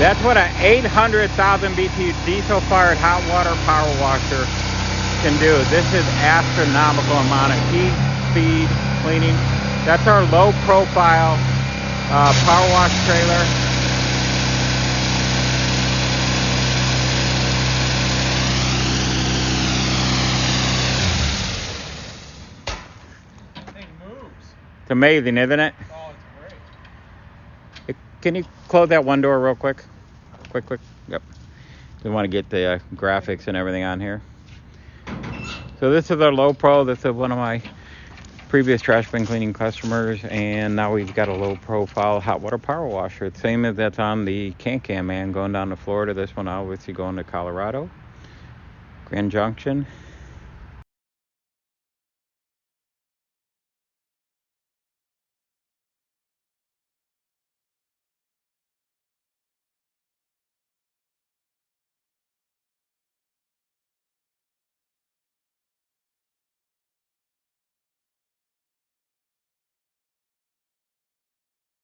That's what an 800,000 BTU diesel-fired hot water power washer can do. This is astronomical amount of heat, speed, cleaning. That's our low-profile power wash trailer. That thing moves. It's amazing, isn't it? Oh, it's great. Can you close that one door real quick? Quick. Yep. We want to get the graphics and everything on here. So this is our low pro. This is one of my previous trash bin cleaning customers, and now we've got a low profile hot water power washer. The same as that's on the Can-Can Man going down to Florida. This one obviously going to Colorado, Grand Junction.